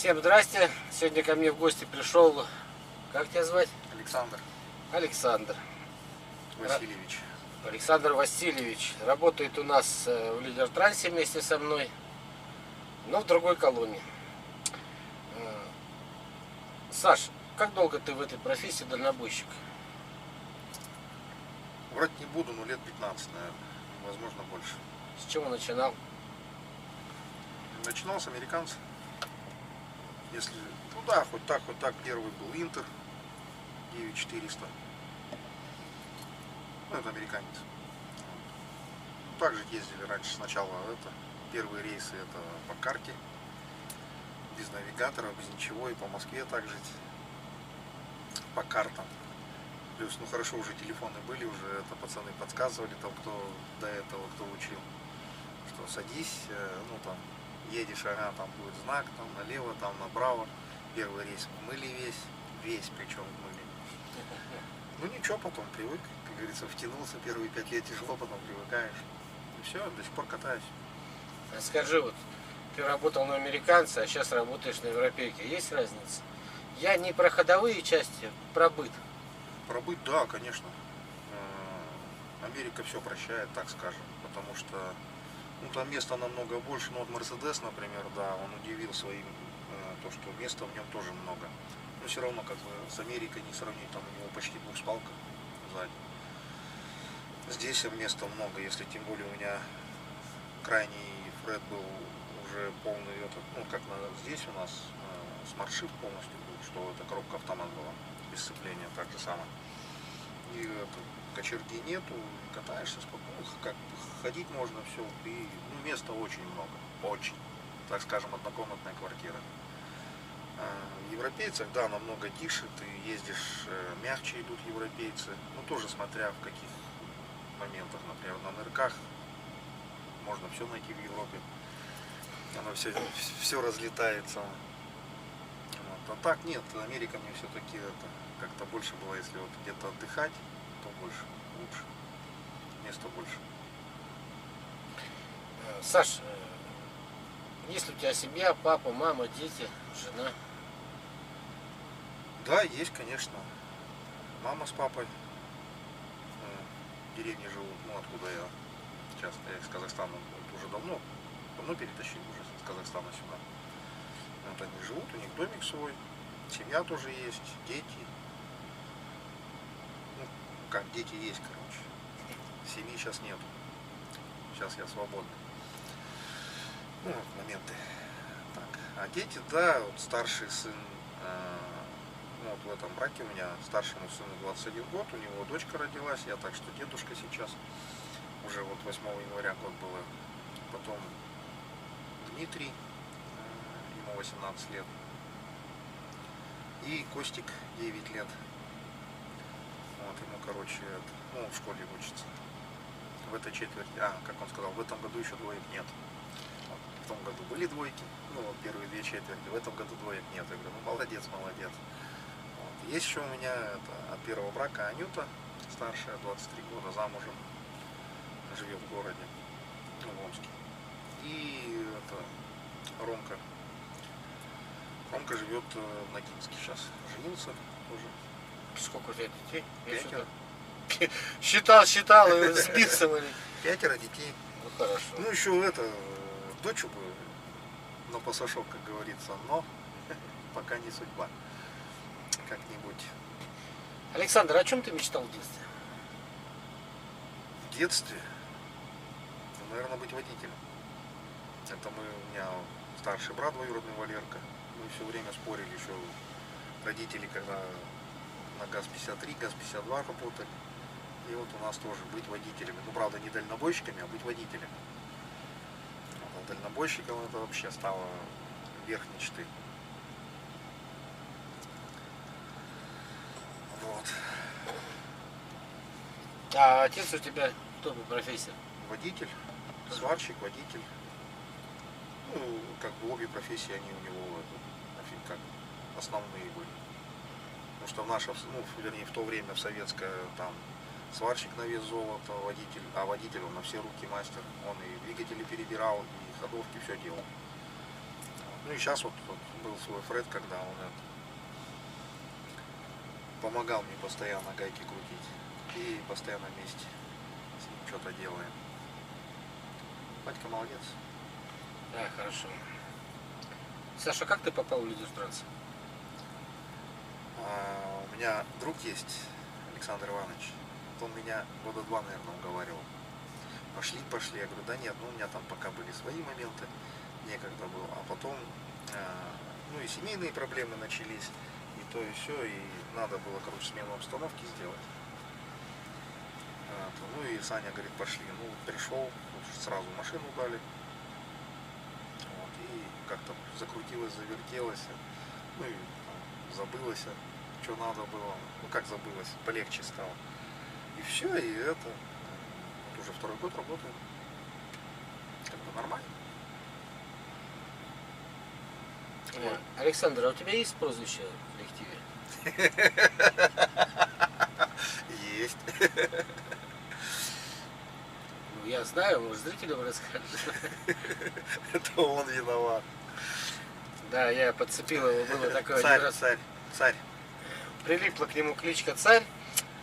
Всем здрасте. Сегодня ко мне в гости пришел, как тебя звать? Александр Александр Васильевич. Александр Васильевич. Работает у нас в Лидер Трансе вместе со мной, но в другой колонии. Саш, как долго ты в этой профессии дальнобойщик? Врать не буду, но лет 15, наверное. Возможно, больше. С чего начинал? Начинал с американцев. Если, ну да, хоть так, первый был Интер 9400. Ну, это американец. Также ездили раньше сначала первые рейсы это по карте, без навигатора, без ничего, и по Москве также по картам. Плюс, ну хорошо, уже телефоны были, уже это пацаны подсказывали, там кто до этого, кто учил, что садись, ну там едешь, ага, там будет знак, там налево, там направо. Первый рейс мыли весь причем мыли. Ну ничего, потом привык, как говорится, втянулся, первые 5 лет тяжело, потом привыкаешь. И все, до сих пор катаюсь. Скажи, вот ты работал на американце, а сейчас работаешь на европейке. Есть разница? Я не про ходовые части, про быт. Про быт, да, конечно. Америка все прощает, так скажем, потому что ну, там места намного больше. Ну вот Мерседес, например, да, он удивил своим, то, что места в нем тоже много. Но все равно, как бы, с Америкой не сравнить, там у него почти двухспалка сзади. Здесь места много, если тем более у меня крайний Фред был уже полный, ну как здесь у нас смарт-шифт полностью был, что это коробка автомат была, без сцепления, так же самое. И кочерги нету, катаешься спокойно, как ходить можно, все, и ну, места очень много, очень, так скажем, однокомнатная квартира. В европейцах, да, намного тише, ты ездишь, мягче идут европейцы, ну тоже смотря в каких моментах, например, на нырках можно все найти в Европе, оно все разлетается. Вот. А так нет, Америка мне все-таки как-то больше было, если вот где-то отдыхать, то больше, лучше, места больше. Саш, есть ли у тебя семья, папа, мама, дети, жена? Да, есть, конечно. Мама с папой в деревне живут, ну откуда я часто, я из Казахстана вот, уже давно перетащили уже из Казахстана сюда. Вот они живут, у них домик свой, семья тоже есть, дети. Ну, как дети есть, короче. Семьи сейчас нету. Сейчас я свободный. Ну, вот моменты. Так. А дети, да, вот старший сын, ну, вот в этом браке у меня старшему сыну 21 год, у него дочка родилась, я так что дедушка сейчас. Уже вот 8 января год было. Потом Дмитрий, ему 18 лет. И Костик 9 лет. Вот ему, короче, ну, в школе учится. В этой четверти, как он сказал, в этом году еще двоек нет. Вот, в том году были двойки, ну, вот первые 2 четверти, в этом году двоек нет. Я говорю, ну, молодец. Вот. Есть еще у меня от первого брака Анюта, старшая, 23 года, замужем, живет в городе, ну, в Омске. И Ромка. Ромка живет в Ногинске сейчас. Женился тоже. Сколько у тебя детей? 5. Считал и списывали. 5 детей. Ну хорошо. Ну еще дочь бы на пасашок, как говорится, но пока не судьба. Как-нибудь. Александр, о чем ты мечтал в детстве? В детстве, ну, наверное, быть водителем. Это у меня старший брат двоюродный Валерка. Мы все время спорили еще родители, когда на ГАЗ-53, ГАЗ-52 работали. И вот у нас тоже быть водителями. Ну, правда, не дальнобойщиками, а быть водителями. А дальнобойщиком это вообще стало верх мечты. Вот. А отец у тебя кто по профессии? Водитель, сварщик, водитель. Ну, как бы обе профессии, они у него как основные были. Потому что в наше, ну, вернее, в то время, в советское, там, сварщик на вес золота, водитель, а водитель он на все руки мастер. Он и двигатели перебирал, и ходовки, все делал. Ну и сейчас вот был свой Фред, когда он помогал мне постоянно гайки крутить. И постоянно вместе с ним что-то делаем. Батька молодец. Да, хорошо. Саша, как ты попал в Лидер Транс? У меня друг есть, Александр Иванович. Он меня года 2, наверное, уговаривал. Пошли. Я говорю, да нет, ну у меня там пока были свои моменты, некогда было. А потом, ну и семейные проблемы начались, и то, и все, и надо было, короче, смену обстановки сделать. Ну и Саня говорит, пошли. Ну, пришел, сразу машину дали. Вот, и как-то закрутилось, завертелось. Ну и забылось, что надо было. Ну как забылось, полегче стало. И все, и это. Вот уже 2-й год работаем. Как бы нормально. Александр, а у тебя есть прозвище в коллективе? Есть. Ну, я знаю, может, зрителям расскажешь. Это он виноват. Да, я подцепил его, было такое один Царь, раз. царь. Прилипла к нему кличка Царь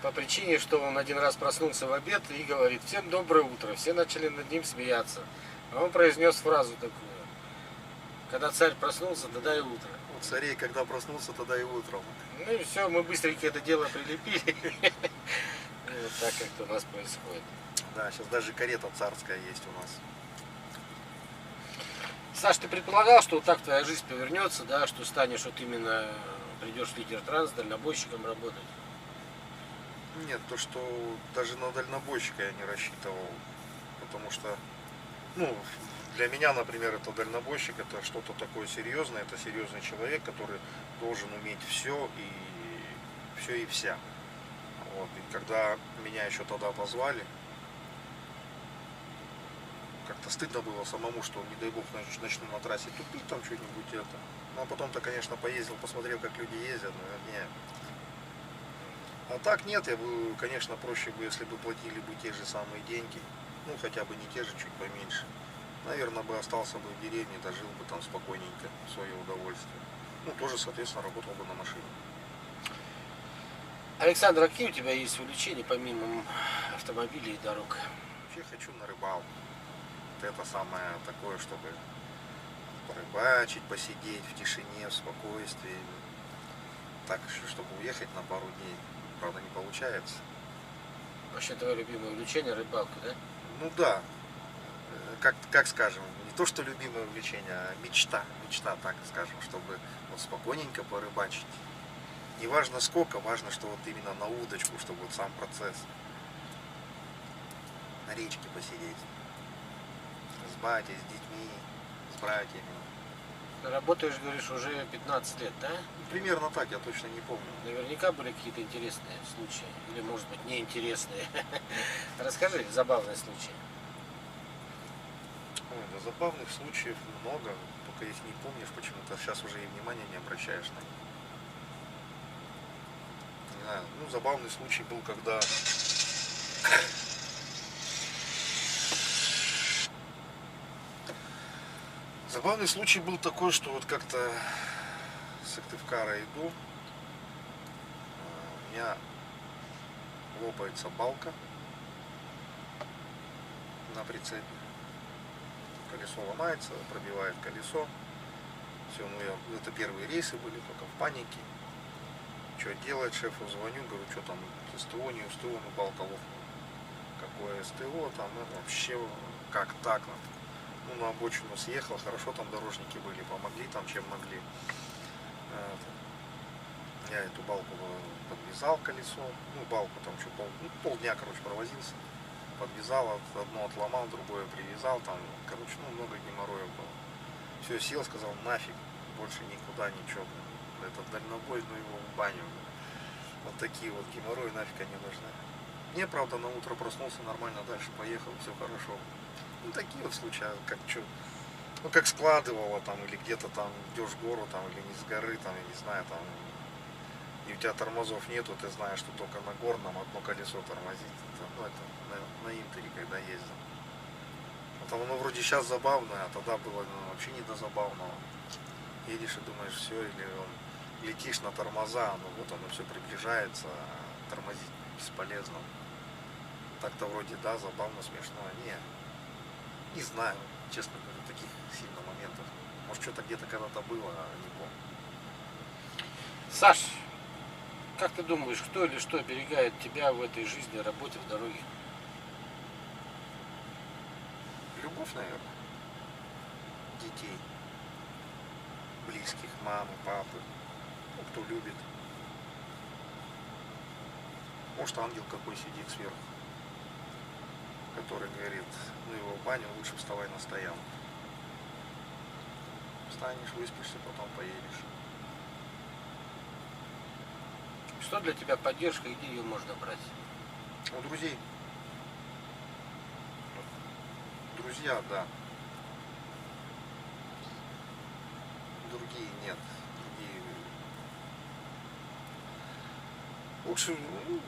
по причине, что он один раз проснулся в обед и говорит: всем доброе утро. Все начали над ним смеяться. А он произнес фразу такую: когда царь проснулся, тогда и утро. У царей, когда проснулся, тогда и утром. Ну и все, мы быстренько это дело прилепили. И вот так как-то у нас происходит. Да, сейчас даже карета царская есть у нас. Саш, ты предполагал, что вот так твоя жизнь повернется, да, что станешь вот именно, придешь в Лидер Транс, дальнобойщиком работать? Нет, то что даже на дальнобойщика я не рассчитывал. Потому что, ну, для меня, например, это дальнобойщик, это что-то такое серьезное, это серьезный человек, который должен уметь все и вся. Вот. И когда меня еще тогда позвали, как-то стыдно было самому, что, не дай бог, начну на трассе тупить там что-нибудь это. Ну, а потом-то, конечно, поездил, посмотрел, как люди ездят, но нет. А так нет, я бы, конечно, проще бы, если бы платили бы те же самые деньги, ну, хотя бы не те же, чуть поменьше. Наверное, бы остался бы в деревне, дожил бы там спокойненько, в свое удовольствие. Ну, тоже, соответственно, работал бы на машине. Александр, а какие у тебя есть увлечения помимо автомобилей и дорог? Вообще хочу на рыбалку. Вот это самое такое, чтобы порыбачить, посидеть в тишине, в спокойствии. Так, чтобы уехать на пару дней, правда, не получается. Вообще твое любимое увлечение рыбалка, да? Ну да, как скажем, не то что любимое увлечение, а мечта, так скажем, чтобы вот спокойненько порыбачить. Не важно сколько, важно, что вот именно на удочку, чтобы вот сам процесс. На речке посидеть. С батей, с детьми, с братьями. Ты работаешь, говоришь, уже 15 лет, да? Примерно так, я точно не помню. Наверняка были какие-то интересные случаи. Или, может быть, неинтересные. Расскажи забавные случаи. Ой, да забавных случаев много, только их не помнишь почему-то, сейчас уже и внимания не обращаешь на них. Не знаю, ну забавный случай был, когда забавный случай был такой, что вот как-то с Сыктывкара иду, у меня лопается балка на прицепе. Колесо ломается, пробивает колесо. Все, ну это первые рейсы были, только в панике. Что делать, шефу звоню, говорю, что там СТО, не СТО, ну балка лопнула. Какое СТО, там вообще как так. Ну на обочину съехал, хорошо там дорожники были, помогли там чем могли. Я эту балку подвязал колесо, ну балку там что, полдня, короче, провозился. Подвязал, одно отломал, другое привязал, там, короче, ну, много геморроя было. Все, сел, сказал, нафиг, больше никуда, ничего, этот дальнобой, ну его в баню. Вот такие вот геморрои нафиг они нужны. Мне, правда, на утро проснулся, нормально дальше поехал, все хорошо. Ну, такие вот случаи, как что, ну, как складывало там, или где-то там идешь в гору, там, или не с горы, там, я не знаю, там, и у тебя тормозов нету, ты знаешь, что только на горном одно колесо тормозит. Ну, это на Интере, когда ездил. Там оно вроде сейчас забавное, а тогда было вообще не до забавного. Едешь и думаешь, все, или летишь на тормоза, ну вот оно все приближается, а тормозить бесполезно. Так-то вроде да, забавно, смешно. Не знаю, честно говоря, таких сильно моментов. Может, что-то где-то когда-то было, а не помню. Саш, как ты думаешь, кто или что оберегает тебя в этой жизни, работе, в дороге? Любовь, наверное. Детей. Близких, мамы, папы. Ну, кто любит. Может, ангел какой сидит сверху, который говорит, ну его в баню, лучше вставай на стоянку. Встанешь, выспишься, потом поедешь. Что для тебя поддержка и где ее можно брать? У друзей. Друзья, да. Другие нет. Другие. Лучше, ну,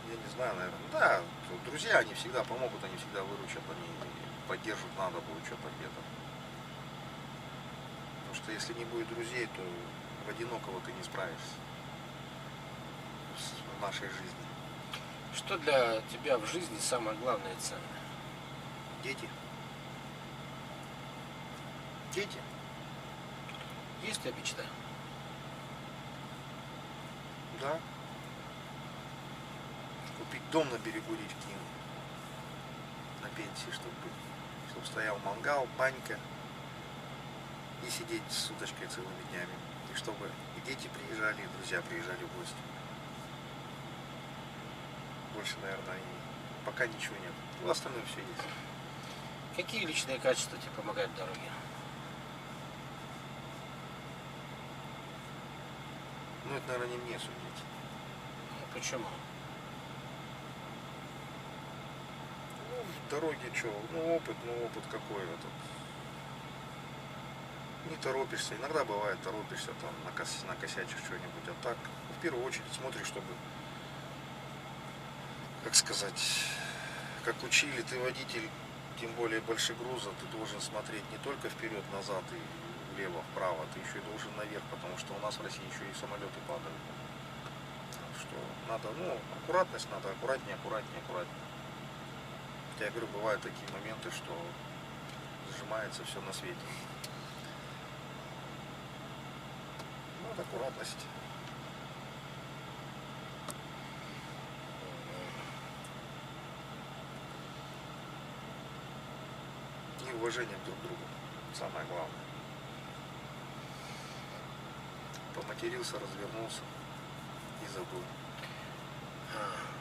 я не знаю, наверное. Да, друзья, они всегда помогут, они всегда выручат, они поддержат, надо будет что-то где-то. Потому что если не будет друзей, то в одинокого ты не справишься в нашей жизни. Что для тебя в жизни самое главное и ценное? Дети. Дети. Есть у тебя мечта? Да. Купить дом на берегу речки. На пенсии, чтобы стоял мангал, банька. И сидеть с удочкой целыми днями. И чтобы и дети приезжали, и друзья приезжали в гости. Больше, наверное, и пока ничего нет. Ну, остальное все есть. Какие личные качества тебе помогают в дороге? Ну, это, наверное, не мне судить. Ну, почему? Ну, в дороге что? Ну, опыт какой этот. Не торопишься. Иногда бывает торопишься, там, накосячишь что-нибудь. А так, в первую очередь смотришь, чтобы, как сказать, как учили, ты водитель, тем более большегруза, ты должен смотреть не только вперед, назад и влево, вправо, ты еще и должен наверх, потому что у нас в России еще и самолеты падают. Так что надо, ну, аккуратность надо, аккуратнее. Хотя, я говорю, бывают такие моменты, что сжимается все на свете. Надо аккуратность. И уважение друг к другу. Самое главное. Поматерился, развернулся и забыл.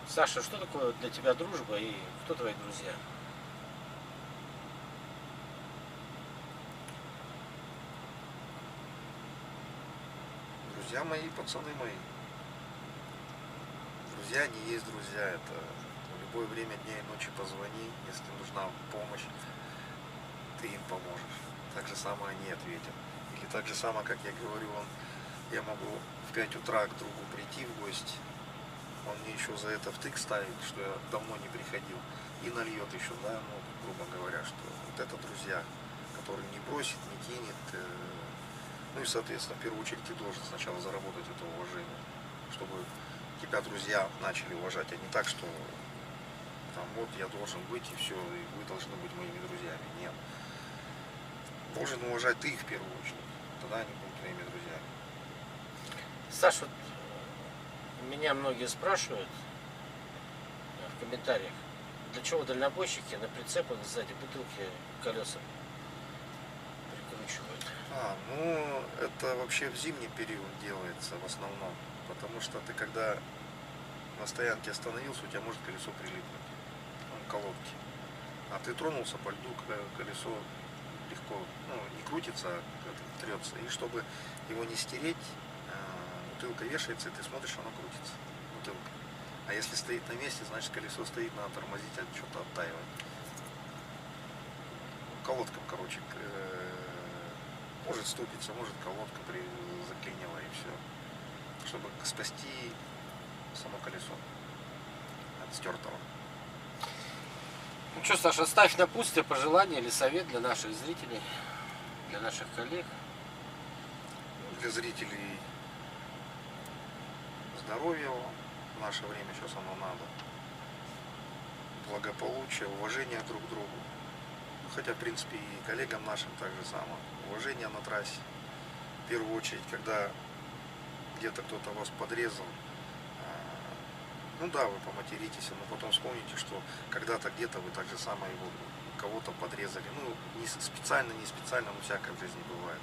Саша, что такое для тебя дружба и кто твои друзья? Друзья мои, пацаны мои. Друзья не есть друзья. Это в любое время дня и ночи позвони, если нужна помощь, ты им поможешь. Так же самое они ответят. Или так же самое, как я говорю, я могу в 5 утра к другу прийти в гости, он мне еще за это втык ставит, что я давно не приходил, и нальет еще, да, ну, грубо говоря, что вот это друзья, которые не бросит, не кинет. Ну и, соответственно, в первую очередь ты должен сначала заработать это уважение, чтобы тебя друзья начали уважать, а не так, что там вот я должен быть и все, и вы должны быть моими друзьями. Нет. Должен уважать ты их в первую очередь, тогда они будут твоими друзьями. Саша, вот меня многие спрашивают в комментариях, для чего дальнобойщики на прицепах сзади бутылки колеса прикручивают. Ну, это вообще в зимний период делается в основном, потому что ты когда на стоянке остановился, у тебя может колесо прилипнуть, ну, колодки, а ты тронулся по льду, колесо легко, ну, не крутится, а трется, и чтобы его не стереть, бутылка вешается, и ты смотришь, оно крутится, бутылка. А если стоит на месте, значит колесо стоит, надо тормозить, а что-то оттаивать. Колодкам, короче, может ступиться, может колодка заклинила, и все. Чтобы спасти само колесо от стертого. Ну что, Саша, оставь напутствие, пожелание или совет для наших зрителей, для наших коллег. Для зрителей здоровья в наше время сейчас оно надо. Благополучие, уважение друг к другу. Хотя, в принципе, и коллегам нашим так же самое. Уважение на трассе. В первую очередь, когда где-то кто-то вас подрезал, ну да, вы поматеритесь, но потом вспомните, что когда-то где-то вы так же самое его кого-то подрезали. Ну, не специально, не специально, но всякое в жизни бывает.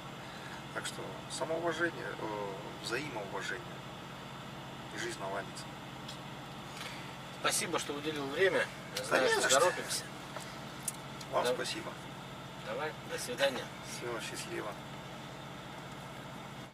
Так что самоуважение, взаимоуважение. И жизнь наладится. Спасибо, что уделил время. Я знаю, не что за что. торопимся. Вам Да. спасибо. Давай, до свидания. Всего счастливо.